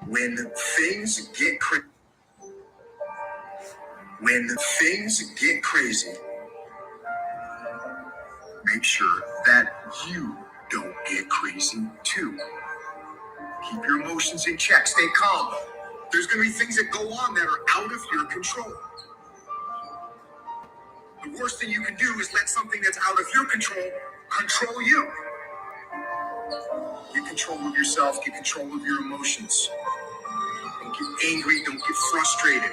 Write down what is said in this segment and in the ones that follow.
When things get crazy, make sure that you don't get crazy too. Keep your emotions in check. Stay calm. There's going to be things that go on that are out of your control. The worst thing you can do is let something that's out of your control you. Get control of yourself. Get control of your emotions. Don't get angry. Don't get frustrated.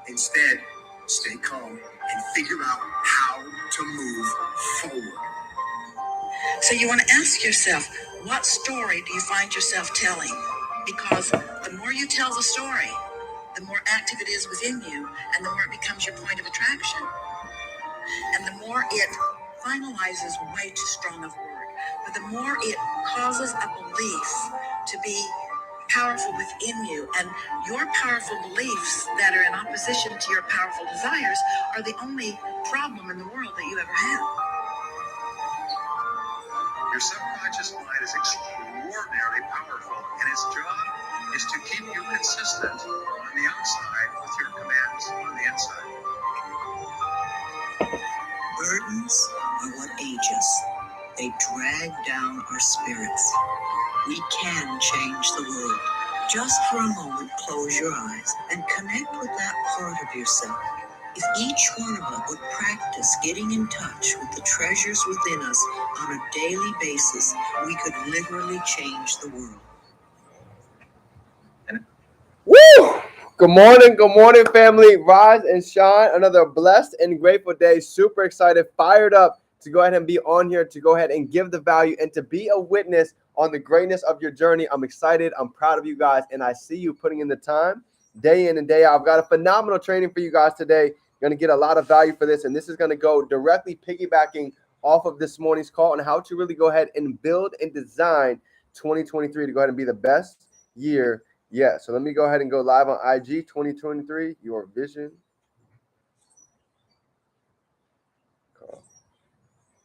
Instead, stay calm and figure out how to move forward. So you want to ask yourself, what story do you find yourself telling? Because the more you tell the story, the more active it is within you, and the more it becomes your point of attraction. And the more it finalizes, way too strong of a word, but the more it causes a belief to be powerful within you. And your powerful beliefs that are in opposition to your powerful desires are the only problem in the world that you ever have. Your subconscious mind is extraordinarily powerful, and its job is to keep you consistent on the outside with your commands on the inside. Burdens are what age us. They drag down our spirits. We can change the world. Just for a moment, close your eyes and connect with that part of yourself. If each one of us would practice getting in touch with the treasures within us on a daily basis, we could literally change the world. Woo! Good morning, family. Rise and shine. Another blessed and grateful day. Super excited, fired up to go ahead and be on here, to go ahead and give the value and to be a witness on the greatness of your journey. I'm excited. I'm proud of you guys, and I see you putting in the time day in and day out. I've got a phenomenal training for you guys today. Going to get a lot of value for this, and this is going to go directly piggybacking off of this morning's call on how to really go ahead and build and design 2023 to go ahead and be the best year. Yeah, so let me go ahead and go live on IG 2023, your vision.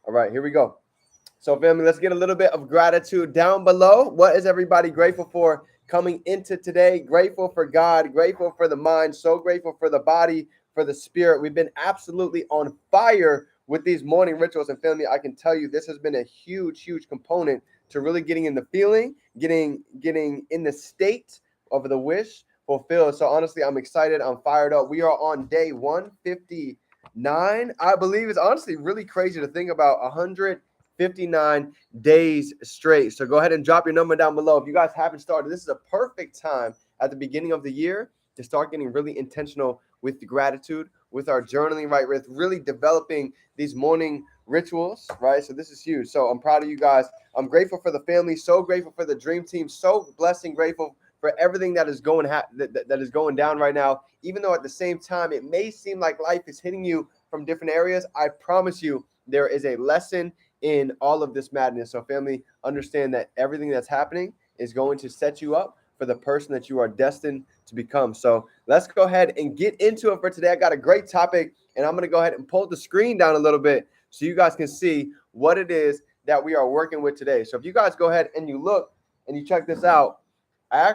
All right, here we go. So, family, let's get a little bit of gratitude down below. What is everybody grateful for coming into today? Grateful for God, grateful for the mind, so grateful for the body, for the spirit. We've been absolutely on fire with these morning rituals. And, family, I can tell you this has been a huge, huge component to really getting in the feeling, getting in the state of the wish fulfilled. So, honestly, I'm excited. I'm fired up. We are on day 159. I believe it's honestly really crazy to think about 159 days straight. So go ahead and drop your number down below. If you guys haven't started, this is a perfect time at the beginning of the year to start getting really intentional with the gratitude, with our journaling, right? With really developing these morning rituals, right? So this is huge. So I'm proud of you guys. I'm grateful for the family. So grateful for the dream team. So blessed and grateful for everything that is going that is going down right now. Even though at the same time it may seem like life is hitting you from different areas, I promise you there is a lesson in all of this madness. So, family, understand that everything that's happening is going to set you up for the person that you are destined to become. So let's go ahead and get into it for today. I got a great topic, and I'm going to go ahead and pull the screen down a little bit so you guys can see what it is that we are working with today. So if you guys go ahead and you look and you check this out, I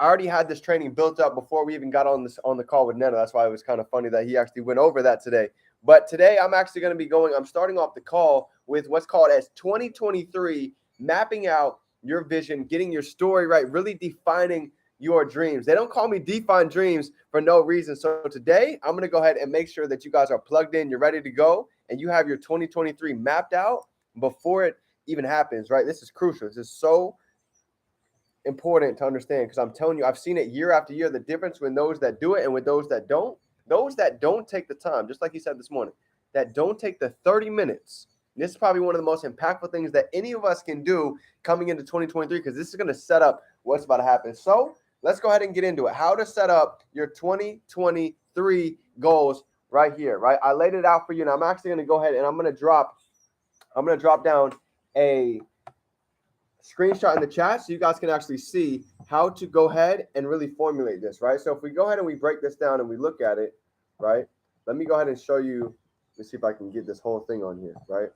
already had this training built up before we even got on the call with Neno. That's why it was kind of funny that he actually went over that today. But today I'm actually going to be I'm starting off the call with what's called as 2023, mapping out your vision, getting your story right, really defining your dreams. They don't call me Define Dreams for no reason. So today I'm going to go ahead and make sure that you guys are plugged in, you're ready to go, and you have your 2023 mapped out before it even happens, right? This is crucial. This is so important to understand because I'm telling you, I've seen it year after year, the difference with those that do it and with those that don't. Those that don't take the time, just like he said this morning, that don't take the 30 minutes. This is probably one of the most impactful things that any of us can do coming into 2023 because this is going to set up what's about to happen. So let's go ahead and get into it. How to set up your 2023 goals right here, right? I laid it out for you, and I'm actually going to go ahead and I'm going to drop down a screenshot in the chat so you guys can actually see how to go ahead and really formulate this, right? So if we go ahead and we break this down and we look at it, right? Let me go ahead and show you. Let's see if I can get this whole thing on here, right?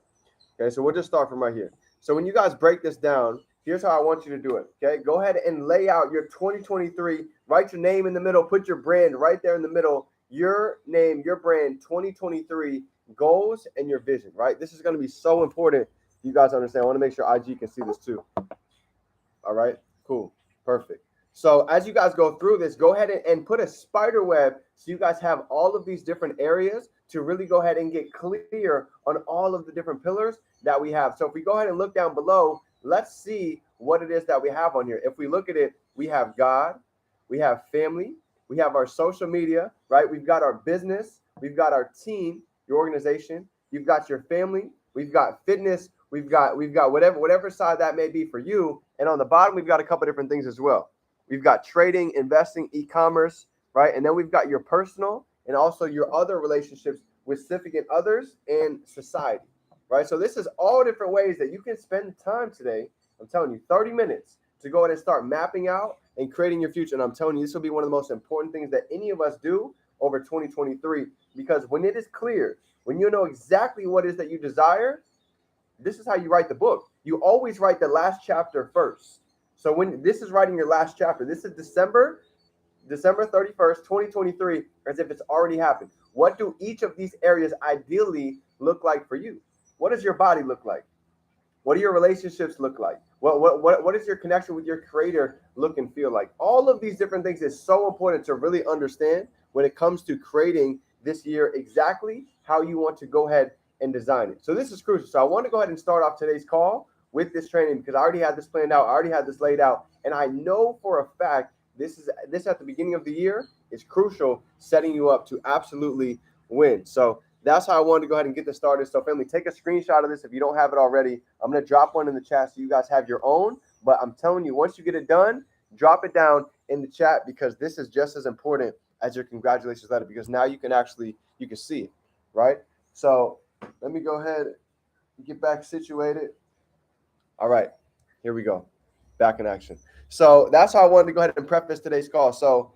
Okay, so we'll just start from right here. So when you guys break this down, if here's how I want you to do it. Okay, go ahead and lay out your 2023. Write your name in the middle. Put your brand right there in the middle. Your name, your brand, 2023 goals and your vision. Right. This is going to be so important. You guys understand. I want to make sure IG can see this too. All right. Cool. Perfect. So as you guys go through this, go ahead and put a spider web so you guys have all of these different areas to really go ahead and get clear on all of the different pillars that we have. So if we go ahead and look down below, let's see what it is that we have on here. If we look at it, we have God, we have family, we have our social media, right? We've got our business, we've got our team, your organization, you've got your family, we've got fitness, we've got whatever side that may be for you. And on the bottom, we've got a couple different things as well. We've got trading, investing, e-commerce, right? And then we've got your personal and also your other relationships with significant others and society, right? So this is all different ways that you can spend time today. I'm telling you, 30 minutes to go ahead and start mapping out and creating your future. And I'm telling you, this will be one of the most important things that any of us do over 2023, because when it is clear, when you know exactly what it is that you desire, this is how you write the book. You always write the last chapter first. So when this is writing your last chapter, this is December 31st, 2023, as if it's already happened. What do each of these areas ideally look like for you? What does your body look like? What do your relationships look like? What is your connection with your creator look and feel like? All of these different things is so important to really understand when it comes to creating this year exactly how you want to go ahead and design it. So this is crucial. So I want to go ahead and start off today's call with this training because I already had this planned out. I already had this laid out. And I know for a fact this at the beginning of the year is crucial, setting you up to absolutely win. So that's how I wanted to go ahead and get this started. So family, take a screenshot of this if you don't have it already. I'm going to drop one in the chat so you guys have your own. But I'm telling you, once you get it done, drop it down in the chat because this is just as important as your congratulations letter because now you can see it, right? So let me go ahead and get back situated. All right, here we go. Back in action. So that's how I wanted to go ahead and preface today's call. So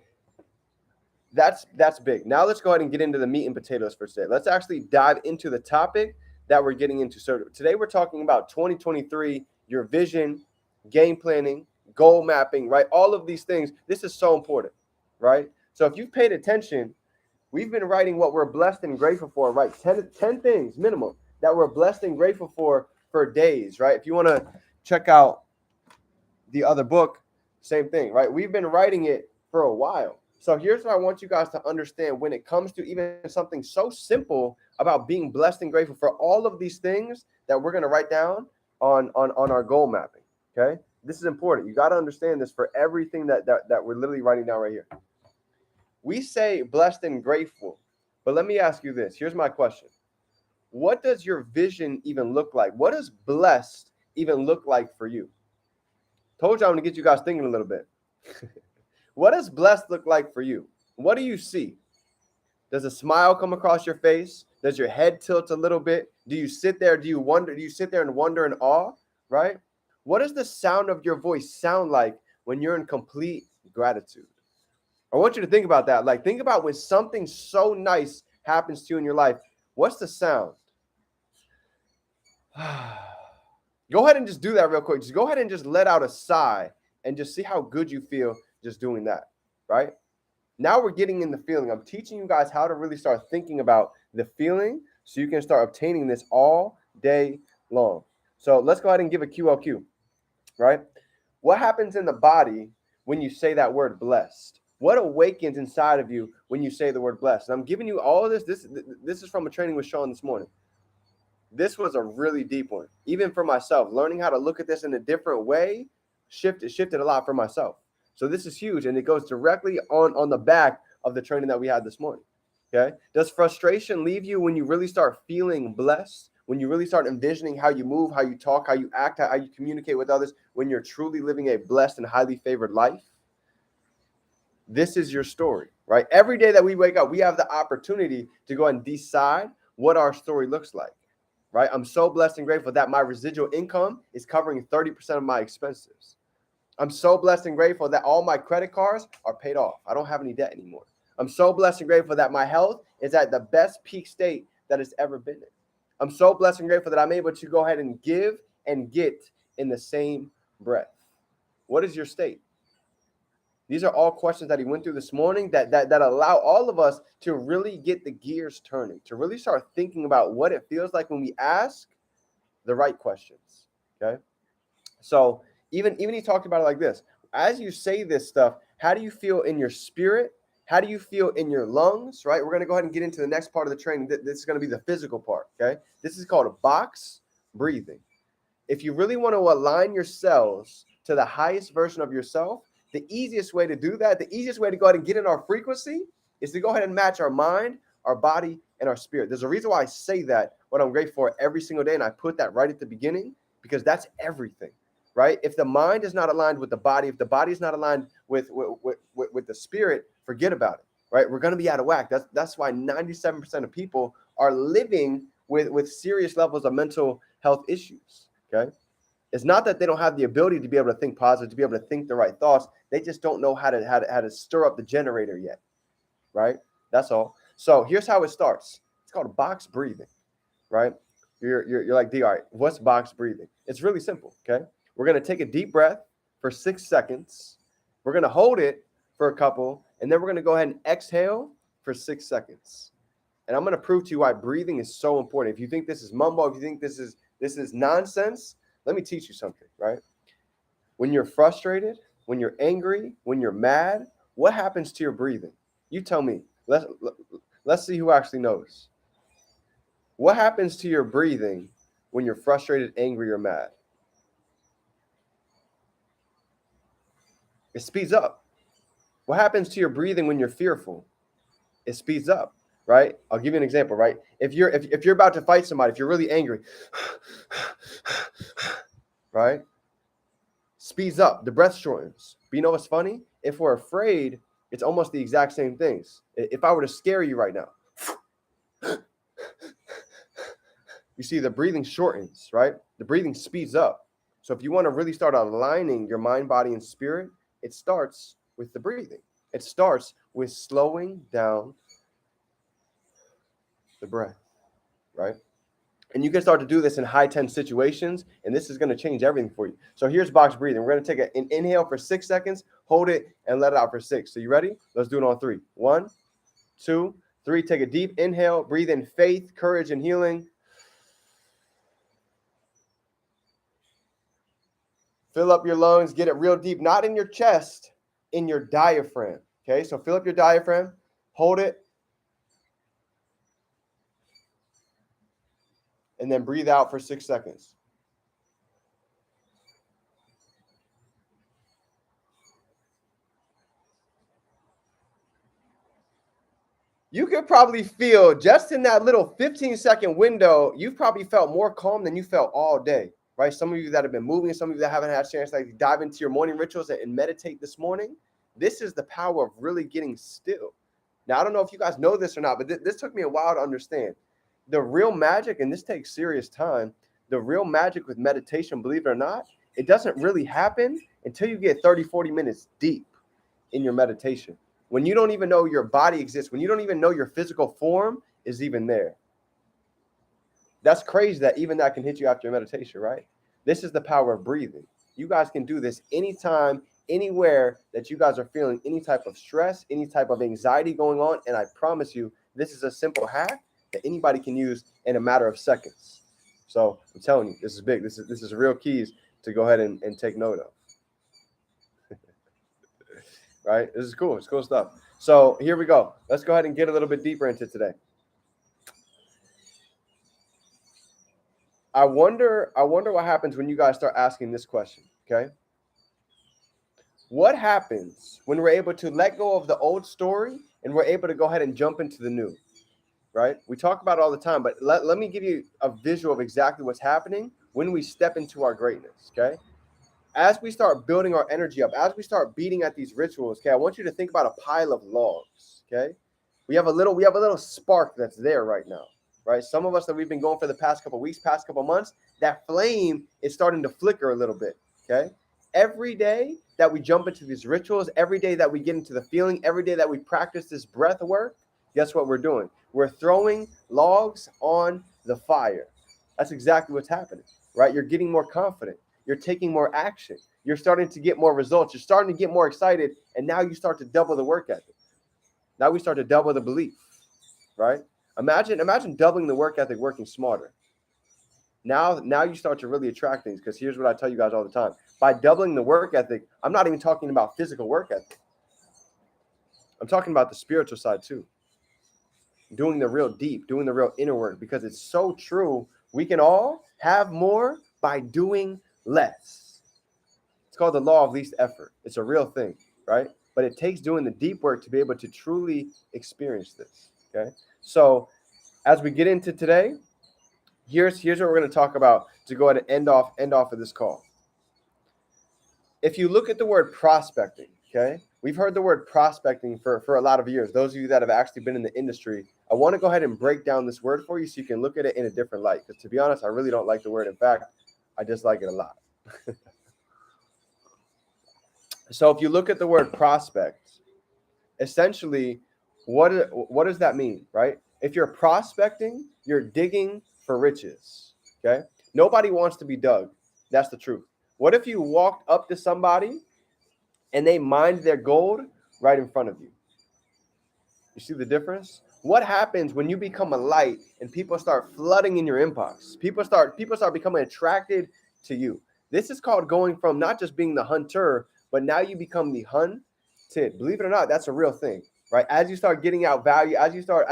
that's big. Now let's go ahead and get into the meat and potatoes for today. Let's actually dive into the topic that we're getting into. So today we're talking about 2023, your vision, game planning, goal mapping, right? All of these things. This is so important, right? So if you've paid attention, we've been writing what we're blessed and grateful for, right? 10 things minimum that we're blessed and grateful for days, right? If you want to check out the other book, same thing, right? We've been writing it for a while. So here's what I want you guys to understand when it comes to even something so simple about being blessed and grateful for all of these things that we're going to write down on our goal mapping, okay? This is important. You got to understand this for everything that we're literally writing down right here. We say blessed and grateful, but let me ask you this. Here's my question. What does your vision even look like? What does blessed even look like for you? Told you I'm going to get you guys thinking a little bit. What does blessed look like for you? What do you see? Does a smile come across your face? Does your head tilt a little bit? Do you sit there? Do you wonder? Do you sit there and wonder in awe? Right? What does the sound of your voice sound like when you're in complete gratitude? I want you to think about that. Like, think about when something so nice happens to you in your life. What's the sound? Go ahead and just do that real quick. Just go ahead and just let out a sigh and just see how good you feel just doing that, right? Now we're getting in the feeling. I'm teaching you guys how to really start thinking about the feeling so you can start obtaining this all day long. So let's go ahead and give a QLQ, right? What happens in the body when you say that word blessed? What awakens inside of you when you say the word blessed? And I'm giving you all of this. This is from a training with Sean this morning. This was a really deep one, even for myself. Learning how to look at this in a different way shifted a lot for myself. So this is huge, and it goes directly on the back of the training that we had this morning. Okay? Does frustration leave you when you really start feeling blessed? When you really start envisioning how you move, how you talk, how you act, how you communicate with others, when you're truly living a blessed and highly favored life? This is your story, right? Every day that we wake up, we have the opportunity to go and decide what our story looks like, right? I'm so blessed and grateful that my residual income is covering 30% of my expenses. I'm so blessed and grateful that all my credit cards are paid off. I don't have any debt anymore. I'm so blessed and grateful that my health is at the best peak state that it's ever been in. I'm so blessed and grateful that I'm able to go ahead and give and get in the same breath? What is your state? These are all questions that he went through this morning that allow all of us to really get the gears turning, to really start thinking about what it feels like when we ask the right questions. Okay. So even he talked about it like this. As you say this stuff, how do you feel in your spirit? How do you feel in your lungs? Right. We're going to go ahead and get into the next part of the training. This is going to be the physical part. Okay. This is called a box breathing. If you really want to align your cells to the highest version of yourself, the easiest way to do that, the easiest way to go ahead and get in our frequency is to go ahead and match our mind, our body, and our spirit. There's a reason why I say that, what I'm grateful for every single day, and I put that right at the beginning, because that's everything, right? If the mind is not aligned with the body, if the body is not aligned with the spirit, forget about it, right? We're going to be out of whack. That's why 97% of people are living with serious levels of mental health issues, okay? It's not that they don't have the ability to be able to think positive, to be able to think the right thoughts. They just don't know how to stir up the generator yet, right? That's all. So here's how it starts. It's called box breathing, right? You're like, D, all right, what's box breathing? It's really simple, okay? We're going to take a deep breath for 6 seconds. We're going to hold it for a couple, and then we're going to go ahead and exhale for 6 seconds. And I'm going to prove to you why breathing is so important. If you think this is mumbo, if you think this is nonsense, let me teach you something, right? When you're frustrated, when you're angry, when you're mad, what happens to your breathing? You tell me. Let's see who actually knows. What happens to your breathing when you're frustrated, angry, or mad? It speeds up. What happens to your breathing when you're fearful? It speeds up, right? I'll give you an example, right? If you're about to fight somebody, if you're really angry, right? Speeds up, the breath shortens. But you know what's funny? If we're afraid, it's almost the exact same things. If I were to scare you right now, you see the breathing shortens, right? The breathing speeds up. So if you want to really start aligning your mind, body, and spirit, it starts with the breathing. It starts with slowing down the breath, right? And you can start to do this in high tense situations, and this is going to change everything for you. So here's box breathing. We're going to take an inhale for 6 seconds, hold it, and let it out for 6. So you ready? Let's do it on 3. 1, 2, 3. Take a deep inhale. Breathe in faith, courage, and healing. Fill up your lungs. Get it real deep, not in your chest, in your diaphragm. Okay, so fill up your diaphragm. Hold it. And then breathe out for 6 seconds. You could probably feel just in that little 15-second window, you've probably felt more calm than you felt all day, right? Some of you that have been moving, some of you that haven't had a chance to like dive into your morning rituals and meditate this morning. This is the power of really getting still. Now, I don't know if you guys know this or not, but this took me a while to understand. The real magic, and this takes serious time, the real magic with meditation, believe it or not, it doesn't really happen until you get 30, 40 minutes deep in your meditation. When you don't even know your body exists, when you don't even know your physical form is even there. That's crazy that even that can hit you after your meditation, right? This is the power of breathing. You guys can do this anytime, anywhere that you guys are feeling any type of stress, any type of anxiety going on. And I promise you, this is a simple hack that anybody can use in a matter of seconds. So I'm telling you, this is big. This is real keys to go ahead and take note of. Right? This is cool. It's cool stuff. So here we go. Let's go ahead and get a little bit deeper into today. I wonder what happens when you guys start asking this question, okay? What happens when we're able to let go of the old story and we're able to go ahead and jump into the new, right? We talk about it all the time, but let me give you a visual of exactly what's happening when we step into our greatness, okay? As we start building our energy up, as we start beating at these rituals, okay, I want you to think about a pile of logs, okay? We have a little spark that's there right now, right? Some of us that we've been going for the past couple of weeks, past couple of months, that flame is starting to flicker a little bit, okay? Every day that we jump into these rituals, every day that we get into the feeling, every day that we practice this breath work, guess what we're doing? We're throwing logs on the fire. That's exactly what's happening, right? You're getting more confident. You're taking more action. You're starting to get more results. You're starting to get more excited. And now you start to double the work ethic. Now we start to double the belief, right? Imagine doubling the work ethic, working smarter. Now you start to really attract things, because here's what I tell you guys all the time. By doubling the work ethic, I'm not even talking about physical work ethic. I'm talking about the spiritual side too. Doing the real deep, doing the real inner work, because it's so true. We can all have more by doing less. It's called the law of least effort. It's a real thing, right? But it takes doing the deep work to be able to truly experience this, okay? So as we get into today, here's what we're going to talk about to go ahead and end off of this call. If you look at the word prospecting, okay, we've heard the word prospecting for a lot of years. Those of you that have actually been in the industry, I want to go ahead and break down this word for you so you can look at it in a different light. Because to be honest, I really don't like the word. In fact, I dislike it a lot. So if you look at the word prospect, essentially, what does that mean, right? If you're prospecting, you're digging for riches, okay? Nobody wants to be dug. That's the truth. What if you walked up to somebody and they mined their gold right in front of you? You see the difference? What happens when you become a light and people start flooding in your inbox? People start becoming attracted to you. This is called going from not just being the hunter, but now you become the hunted. Believe it or not, that's a real thing, right? As you start getting out value, as you start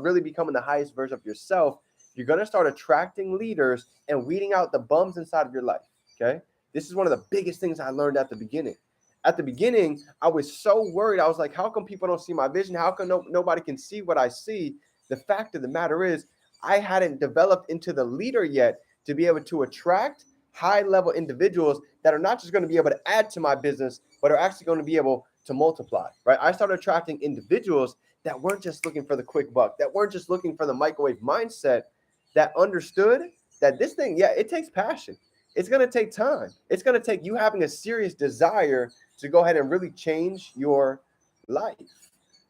really becoming the highest version of yourself, you're going to start attracting leaders and weeding out the bums inside of your life, okay? This is one of the biggest things I learned at the beginning. At the beginning, I was so worried. I was like, how come people don't see my vision? How come nobody can see what I see? The fact of the matter is, I hadn't developed into the leader yet to be able to attract high-level individuals that are not just going to be able to add to my business, but are actually going to be able to multiply, right? I started attracting individuals that weren't just looking for the quick buck, that weren't just looking for the microwave mindset, that understood that this thing, yeah, it takes passion. It's going to take time. It's going to take you having a serious desire to go ahead and really change your life,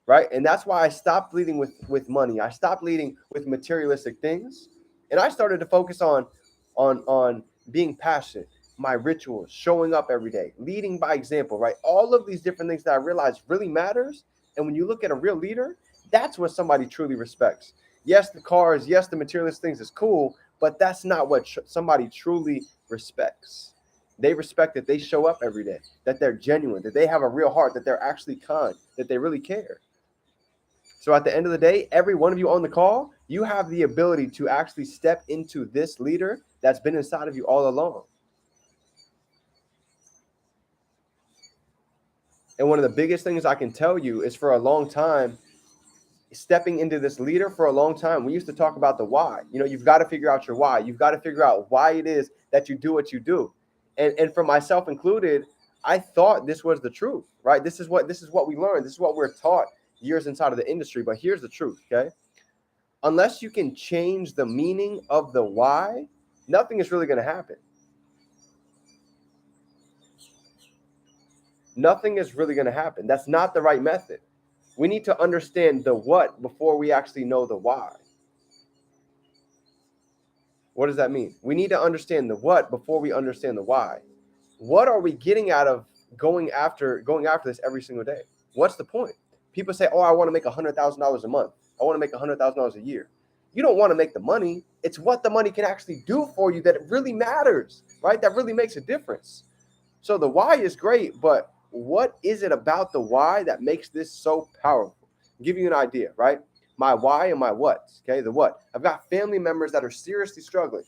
right? And that's why I stopped leading with money. I stopped leading with materialistic things, and I started to focus on being passionate, my rituals, showing up every day, leading by example, right? All of these different things that I realized really matters. And when you look at a real leader, that's what somebody truly respects. Yes, the cars, yes, the materialist things is cool, but that's not what somebody truly respects. They respect that they show up every day, that they're genuine, that they have a real heart, that they're actually kind, that they really care. So at the end of the day, every one of you on the call, you have the ability to actually step into this leader that's been inside of you all along. And one of the biggest things I can tell you is, for a long time, stepping into this leader for a long time, we used to talk about the why. You know, you've got to figure out your why. You've got to figure out why it is that you do what you do. And for myself included, I thought this was the truth, right? This is what we learned. This is what we're taught years inside of the industry. But here's the truth, okay? Unless you can change the meaning of the why, nothing is really going to happen. Nothing is really going to happen. That's not the right method. We need to understand the what before we actually know the why. What does that mean? We need to understand the what before we understand the why. What are we getting out of going after this every single day? What's the point? People say, oh, I want to make $100,000 a month. I want to make $100,000 a year. You don't want to make the money. It's what the money can actually do for you that it really matters, right? That really makes a difference. So the why is great, but what is it about the why that makes this so powerful? I'll give you an idea, right? My why and my what, okay? The what. I've got family members that are seriously struggling.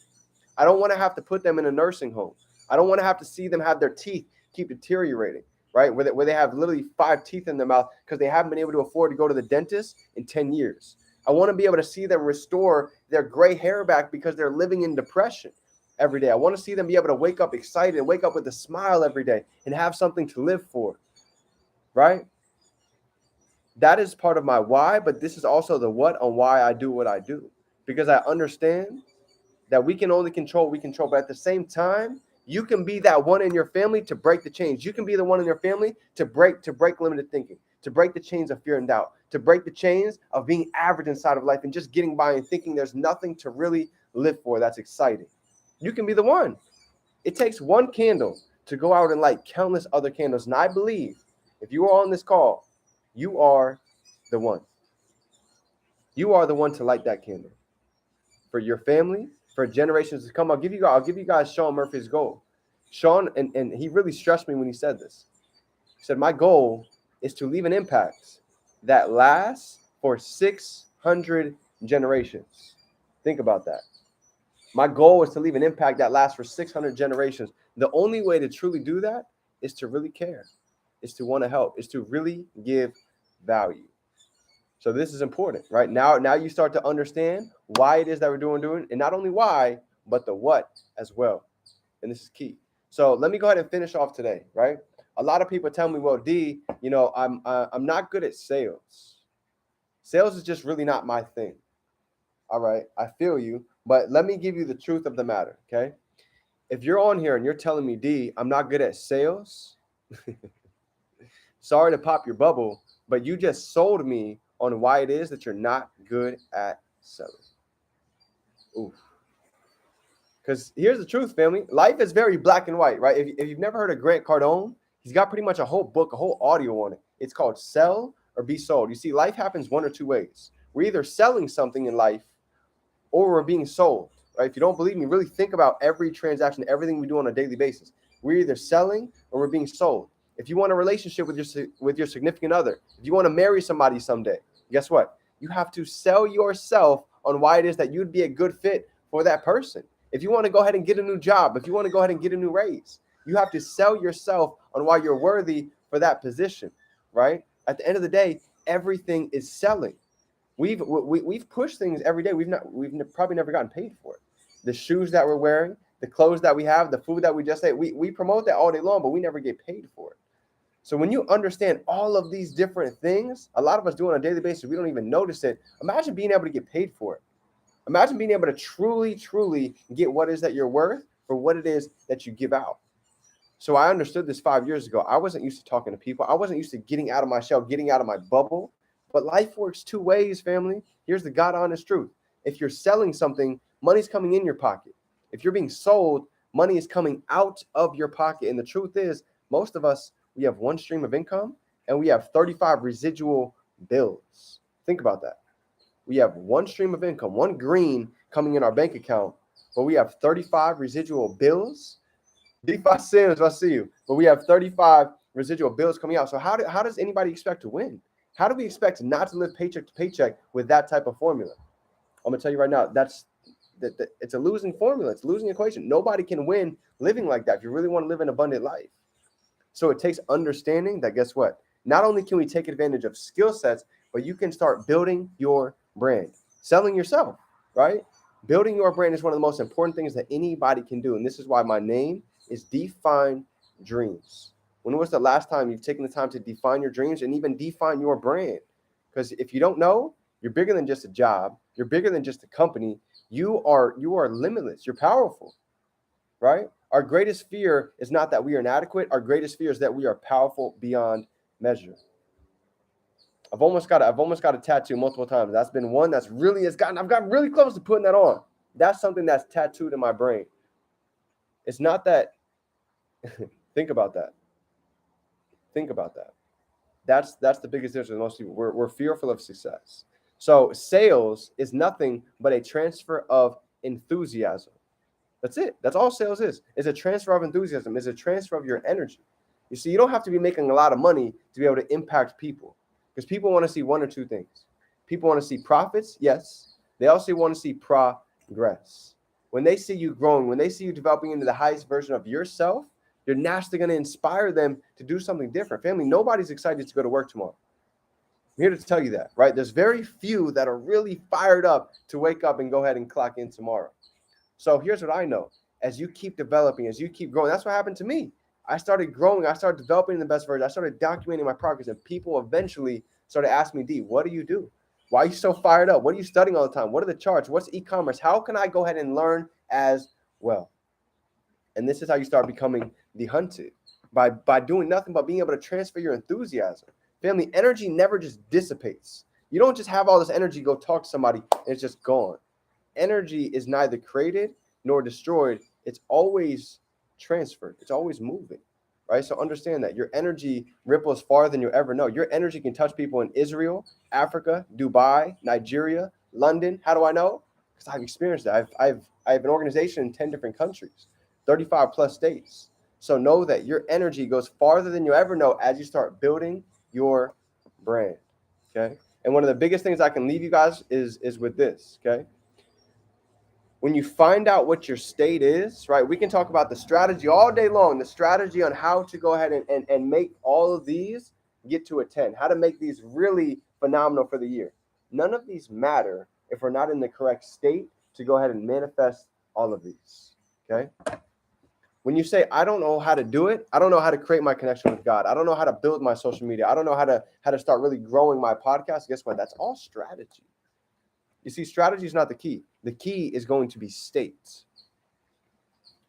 I don't want to have to put them in a nursing home. I don't want to have to see them have their teeth keep deteriorating, right? Where they have literally 5 teeth in their mouth because they haven't been able to afford to go to the dentist in 10 years. I want to be able to see them restore their gray hair back because they're living in depression every day. I want to see them be able to wake up excited, wake up with a smile every day and have something to live for, right? That is part of my why, but this is also the what on why I do what I do. Because I understand that we can only control what we control, but at the same time, you can be that one in your family to break the chains. You can be the one in your family to break limited thinking, to break the chains of fear and doubt, to break the chains of being average inside of life and just getting by and thinking there's nothing to really live for that's exciting. You can be the one. It takes one candle to go out and light countless other candles. And I believe if you are on this call, you are the one. You are the one to light that candle for your family, for generations to come. I'll give you guys Sean Murphy's goal. Sean, and he really stressed me when he said this. He said, my goal is to leave an impact that lasts for 600 generations. Think about that. My goal is to leave an impact that lasts for 600 generations. The only way to truly do that is to really care, is to want to help, is to really give value. So this is important, right? Now you start to understand why it is that we're doing, and not only why, but the what as well. And this is key. So let me go ahead and finish off today, right? A lot of people tell me, well, D, I'm not good at sales. Sales is just really not my thing. All right, I feel you, but let me give you the truth of the matter, okay? If you're on here and you're telling me, D, I'm not good at sales, sorry to pop your bubble, but you just sold me on why it is that you're not good at selling. Oof. Because here's the truth, family. Life is very black and white, right? If you've never heard of Grant Cardone, he's got pretty much a whole book, a whole audio on it. It's called Sell or Be Sold. You see, life happens one or two ways. We're either selling something in life or we're being sold, right? If you don't believe me, really think about every transaction, everything we do on a daily basis. We're either selling or we're being sold. If you want a relationship with your significant other, if you want to marry somebody someday, guess what? You have to sell yourself on why it is that you'd be a good fit for that person. If you want to go ahead and get a new job, if you want to go ahead and get a new raise, you have to sell yourself on why you're worthy for that position, right? At the end of the day, everything is selling. We've pushed things every day. We've probably never gotten paid for it. The shoes that we're wearing, the clothes that we have, the food that we just ate, we promote that all day long, but we never get paid for it. So when you understand all of these different things, a lot of us do on a daily basis, we don't even notice it. Imagine being able to get paid for it. Imagine being able to truly, truly get what it is that you're worth for what it is that you give out. So I understood this 5 years ago. I wasn't used to talking to people. I wasn't used to getting out of my shell, getting out of my bubble. But life works two ways, family. Here's the God honest truth. If you're selling something, money's coming in your pocket. If you're being sold, money is coming out of your pocket. And the truth is, most of us, we have one stream of income and we have 35 residual bills. Think about that. We have one stream of income, one green coming in our bank account, but we have 35 residual bills. D5 Sims, I see you. But we have 35 residual bills coming out. So how does anybody expect to win? How do we expect not to live paycheck to paycheck with that type of formula? I'm going to tell you right now, it's a losing formula. It's a losing equation. Nobody can win living like that if you really want to live an abundant life. So it takes understanding that, guess what? Not only can we take advantage of skill sets, but you can start building your brand, selling yourself, right? Building your brand is one of the most important things that anybody can do. And this is why my name is Define Dreams. When was the last time you've taken the time to define your dreams and even define your brand? Because if you don't know, you're bigger than just a job. You're bigger than just a company. You are limitless. You're powerful, right? Our greatest fear is not that we are inadequate. Our greatest fear is that we are powerful beyond measure. I've almost got a tattoo multiple times. That's been one I've gotten really close to putting that on. That's something that's tattooed in my brain. It's not that. Think about that. Think about that. That's the biggest difference with most people. We're fearful of success. So sales is nothing but a transfer of enthusiasm. That's it. That's all sales is. It's a transfer of enthusiasm. It's a transfer of your energy. You see, you don't have to be making a lot of money to be able to impact people, because people want to see one or two things. People want to see profits, yes. They also want to see progress. When they see you growing, when they see you developing into the highest version of yourself, you're naturally going to inspire them to do something different. Family, nobody's excited to go to work tomorrow. I'm here to tell you that, right? There's very few that are really fired up to wake up and go ahead and clock in tomorrow. So here's what I know. As you keep developing, as you keep growing, that's what happened to me. I started growing. I started developing the best version. I started documenting my progress, and people eventually started asking me, D, what do you do? Why are you so fired up? What are you studying all the time? What are the charts? What's e-commerce? How can I go ahead and learn as well? And this is how you start becoming the hunted, by doing nothing but being able to transfer your enthusiasm. Family, energy never just dissipates. You don't just have all this energy, go talk to somebody, and it's just gone. Energy is neither created nor destroyed. It's always transferred. It's always moving, right? So understand that your energy ripples farther than you ever know. Your energy can touch people in Israel, Africa, Dubai, Nigeria, London. How do I know? Because I've experienced that. I have an organization in 10 different countries, 35 plus states. So know that your energy goes farther than you ever know as you start building your brand. Okay. And one of the biggest things I can leave you guys is with this. Okay. When you find out what your state is, right? We can talk about the strategy all day long, the strategy on how to go ahead and make all of these get to a 10, how to make these really phenomenal for the year. None of these matter if we're not in the correct state to go ahead and manifest all of these. Okay. When you say, I don't know how to do it, I don't know how to create my connection with God, I don't know how to build my social media, I don't know how to start really growing my podcast, guess what? That's all strategy. You see, strategy is not the key. The key is going to be states.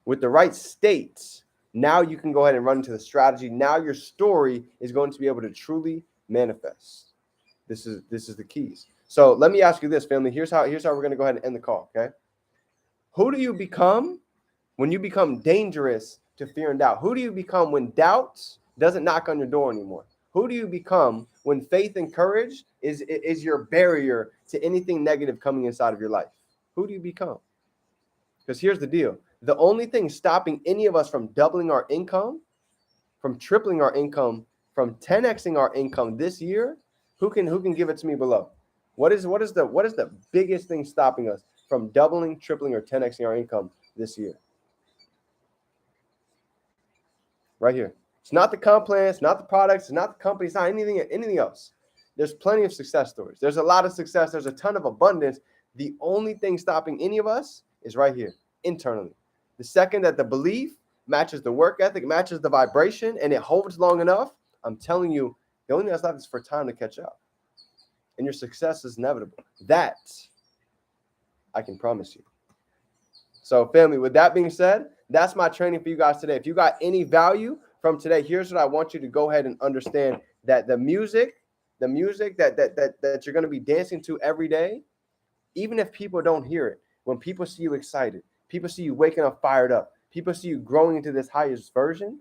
With the right states, now you can go ahead and run into the strategy. Now your story is going to be able to truly manifest. This is the keys. So let me ask you this, family. Here's how we're going to go ahead and end the call, okay? Who do you become when you become dangerous to fear and doubt? Who do you become when doubt doesn't knock on your door anymore? Who do you become when faith and courage is your barrier to anything negative coming inside of your life? Who do you become? Because here's the deal. The only thing stopping any of us from doubling our income, from tripling our income, from 10xing our income this year, who can give it to me below? What is the biggest thing stopping us from doubling, tripling, or 10xing our income this year? Right here. It's not the comp plan, it's not the products, it's not the company, it's not anything else. There's plenty of success stories. There's a lot of success. There's a ton of abundance. The only thing stopping any of us is right here, internally. The second that the belief matches the work ethic, matches the vibration, and it holds long enough, I'm telling you, the only thing that's left is for time to catch up. And your success is inevitable. That I can promise you. So, family, with that being said, that's my training for you guys today. If you got any value from today, here's what I want you to go ahead and understand, that the music that you're going to be dancing to every day, even if people don't hear it, when people see you excited, people see you waking up fired up, people see you growing into this highest version,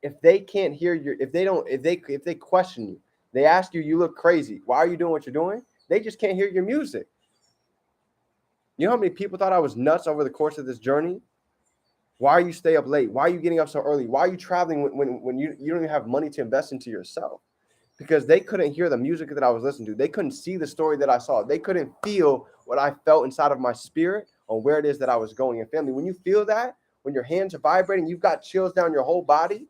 if they can't hear if they question you, they ask you, you look crazy, why are you doing what you're doing? They just can't hear your music. You know how many people thought I was nuts over the course of this journey? Why are you stay up late? Why are you getting up so early? Why are you traveling when you don't even have money to invest into yourself? Because they couldn't hear the music that I was listening to. They couldn't see the story that I saw. They couldn't feel what I felt inside of my spirit on where it is that I was going. And family, when you feel that, when your hands are vibrating, you've got chills down your whole body,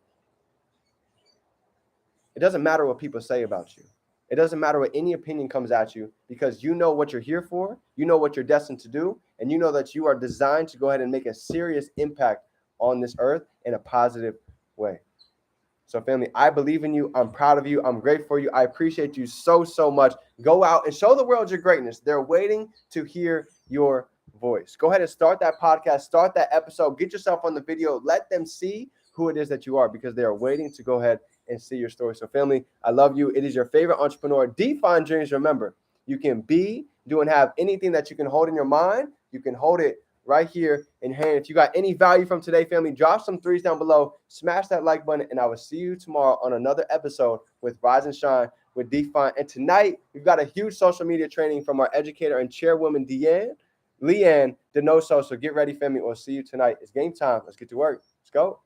it doesn't matter what people say about you. It doesn't matter what any opinion comes at you, because you know what you're here for, you know what you're destined to do, and you know that you are designed to go ahead and make a serious impact on this earth in a positive way. So, family, I believe in you. I'm proud of you. I'm grateful for you. I appreciate you so, so much. Go out and show the world your greatness. They're waiting to hear your voice. Go ahead and start that podcast, start that episode, get yourself on the video, let them see who it is that you are, because they are waiting to go ahead and see your story. So, family, I love you. It is your favorite entrepreneur, Define Dreams. Remember, you can be, do, and have anything that you can hold in your mind. You can hold it right here in hand. If you got any value from today, family, drop some threes down below, smash that like button, and I will see you tomorrow on another episode with Rise and Shine with Define. And tonight, we've got a huge social media training from our educator and chairwoman, Leanne Denoso. So get ready, family. We'll see you tonight. It's game time. Let's get to work. Let's go.